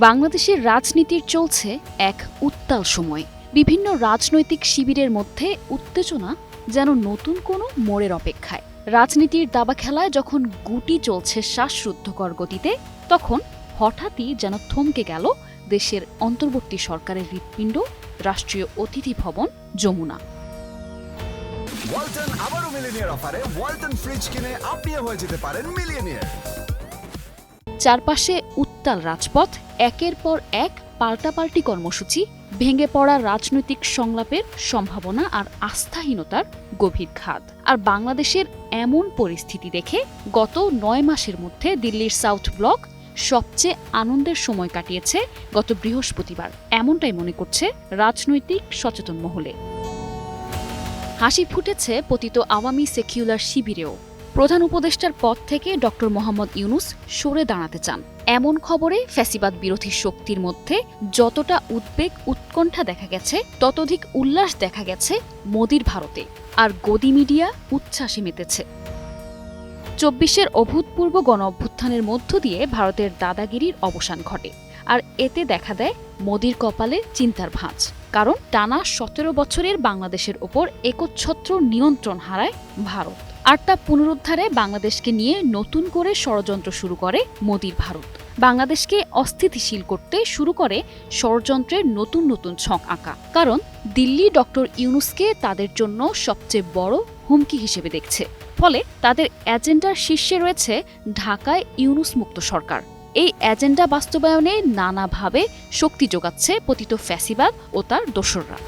বাংলাদেশের রাজনীতির চলছে এক উত্তাল সময়। বিভিন্ন রাজনৈতিক শিবিরের মধ্যে উত্তেজনা যেন নতুন কোনো মোড়ের অপেক্ষায়। রাজনীতির দাবা খেলায় যখন গুটি চলছে শ্বাসরুদ্ধকর গতিতে, তখন হঠাৎই যেন থমকে গেল দেশের অন্তর্বর্তী সরকারের হৃৎপিণ্ড, রাষ্ট্রীয় অতিথি ভবন যমুনা। ওয়ালটন আবারও মিলিয়নিয়ার অফারে ওয়ালটন ফ্রিজ কিনে আপনিও হয়ে যেতে পারেন মিলিয়নিয়ার। চারপাশে উত্তাল রাজপথ, একের পর এক পাল্টাপাল্টি কর্মসূচি, ভেঙে পড়া রাজনৈতিক সংলাপের সম্ভাবনা আর আস্থাহীনতার গভীর খাদ। আর বাংলাদেশের এমন পরিস্থিতি দেখে গত ৯ মাসের মধ্যে দিল্লির সাউথ ব্লক সবচেয়ে আনন্দের সময় কাটিয়েছে গত বৃহস্পতিবার, এমনটাই মনে করছে রাজনৈতিক সচেতন মহলে। হাসি ফুটেছে পতিত আওয়ামী সেকুলার শিবিরেও। প্রধান উপদেষ্টার পদ থেকে ডক্টর মোহাম্মদ ইউনূস সরে দাঁড়াতে চান, এমন খবরে ফ্যাসিবাদ বিরোধী শক্তির মধ্যে যতটা উদ্বেগ উৎকণ্ঠা দেখা গেছে, ততোধিক উল্লাস দেখা গেছে মোদির ভারতে। আর গদি মিডিয়া উচ্ছ্বাসে মেতেছে। ২৪-এর অভূতপূর্ব গণ অভ্যুত্থানের মধ্য দিয়ে ভারতের দাদাগিরির অবসান ঘটে। আর এতে দেখা দেয় মোদির কপালে চিন্তার ভাঁজ। কারণ টানা ১৭ বছরের বাংলাদেশের ওপর একচ্ছত্র নিয়ন্ত্রণ হারায় ভারত। আর তা পুনরুদ্ধারে বাংলাদেশকে নিয়ে নতুন করে ষড়যন্ত্র শুরু করে মোদির ভারত। বাংলাদেশকে অস্থিতিশীল করতে শুরু করে ষড়যন্ত্রের নতুন নতুন ছক আঁকা। কারণ দিল্লি ডক্টর ইউনূসকে তাদের জন্য সবচেয়ে বড় হুমকি হিসেবে দেখছে। ফলে তাদের এজেন্ডার শীর্ষে রয়েছে ঢাকায় ইউনূস মুক্ত সরকার। এই এজেন্ডা বাস্তবায়নে নানাভাবে শক্তি যোগাচ্ছে পতিত ফ্যাসিবাদ ও তার দোসররা।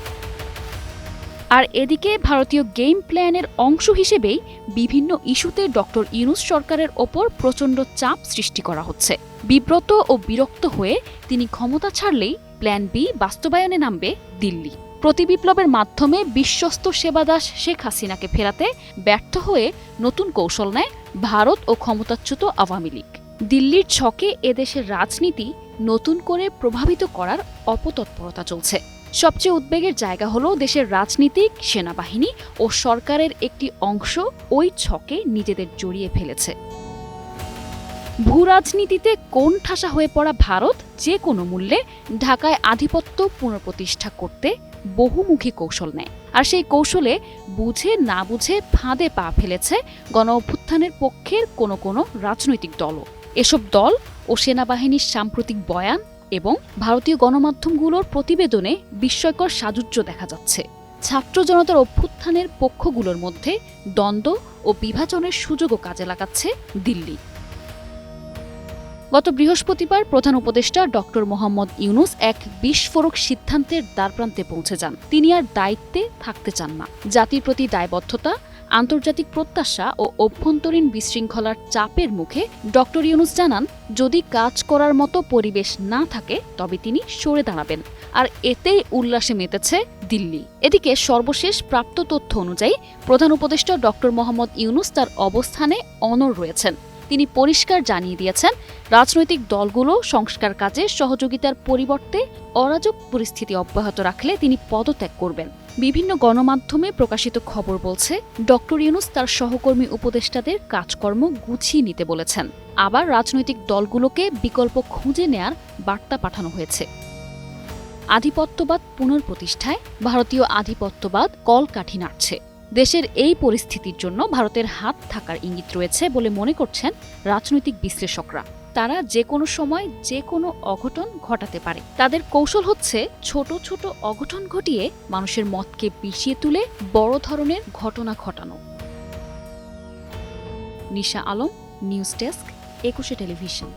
আর এদিকে ভারতীয় গেম প্ল্যানের অংশ হিসেবেই বিভিন্ন ইস্যুতে ডক্টর ইউনূস সরকারের ওপর প্রচণ্ড চাপ সৃষ্টি করা হচ্ছে। বিব্রত ও বিরক্ত হয়ে তিনি ক্ষমতা ছাড়লেই প্ল্যান বি বাস্তবায়নে নামবে দিল্লি। প্রতিবিপ্লবের মাধ্যমে বিশ্বস্ত সেবাদাস শেখ হাসিনাকে ফেরাতে ব্যর্থ হয়ে নতুন কৌশল নেয় ভারত ও ক্ষমতাচ্যুত আওয়ামী লীগ। দিল্লির ছকে এদেশের রাজনীতি নতুন করে প্রভাবিত করার অপতৎপরতা চলছে। সবচেয়ে উদ্বেগের জায়গা হলো দেশের রাজনীতিক, সেনাবাহিনী ও সরকারের একটি অংশ ওই ছকে নিজেদের জড়িয়ে ফেলেছে। ভূরাজনীতিতে কোণ ঠাসা হয়ে পড়া ভারত যে কোনো মূল্যে ঢাকায় আধিপত্য পুনঃপ্রতিষ্ঠা করতে বহুমুখী কৌশল নেয়। আর সেই কৌশলে বুঝে না বুঝে ফাঁদে পা ফেলেছে গণ অভ্যুত্থানের পক্ষের কোনো কোনো রাজনৈতিক দলও। এসব দল ও সেনাবাহিনীর সাম্প্রতিক বয়ান এবং ভারতীয় গণমাধ্যমগুলোর প্রতিবেদনে বিস্ময়কর সাযুজ্য দেখা যাচ্ছে। ছাত্র জনতার অভ্যুত্থানের পক্ষগুলোর মধ্যে দ্বন্দ্ব ও বিভাজনের সুযোগও কাজে লাগাচ্ছে দিল্লি। গত বৃহস্পতিবার প্রধান উপদেষ্টা ডক্টর মোহাম্মদ ইউনূস এক বিস্ফোরক সিদ্ধান্তের দ্বারপ্রান্তে পৌঁছে যান। তিনি আর দায়িত্বে থাকতে চান না। জাতির প্রতি দায়বদ্ধতা, আন্তর্জাতিক প্রত্যাশা ও অভ্যন্তরীণ বিশৃঙ্খলার চাপের মুখে ডক্টর ইউনূস জানান, যদি কাজ করার মতো পরিবেশ না থাকে তবে তিনি সরে দাঁড়াবেন। আর এতেই উল্লাসে মেতেছে দিল্লি। এদিকে সর্বশেষ প্রাপ্ত তথ্য অনুযায়ী প্রধান উপদেষ্টা ডক্টর মোহাম্মদ ইউনূস তার অবস্থানে অনড় রয়েছেন। তিনি পরিষ্কার জানিয়ে দিয়েছেন, রাজনৈতিক দলগুলো সংস্কার কাজে সহযোগিতার পরিবর্তে অরাজক পরিস্থিতি অব্যাহত রাখলে তিনি পদত্যাগ করবেন। বিভিন্ন গণমাধ্যমে প্রকাশিত খবর বলছে, ডক্টর ইউনূস তার সহকর্মী উপদেষ্টাদের কাজকর্ম গুছিয়ে নিতে বলেছেন। আবার রাজনৈতিক দলগুলোকে বিকল্প খুঁজে নেয়ার বার্তা পাঠানো হয়েছে। আধিপত্যবাদ পুনঃপ্রতিষ্ঠায় ভারতীয় আধিপত্যবাদ কলকাঠি নাড়ছে। দেশের এই পরিস্থিতির জন্য ভারতের হাত থাকার ইঙ্গিত রয়েছে বলে মনে করছেন রাজনৈতিক বিশ্লেষকরা। তারা যে কোনো সময় যে কোনো অঘটন ঘটাতে পারে। তাদের কৌশল হচ্ছে ছোট ছোট অঘটন ঘটিয়ে মানুষের মতকে বিষিয়ে তুলে বড় ধরনের ঘটনা ঘটানো। নিশা আলম, নিউজ ডেস্ক, ২১ টেলিভিশন।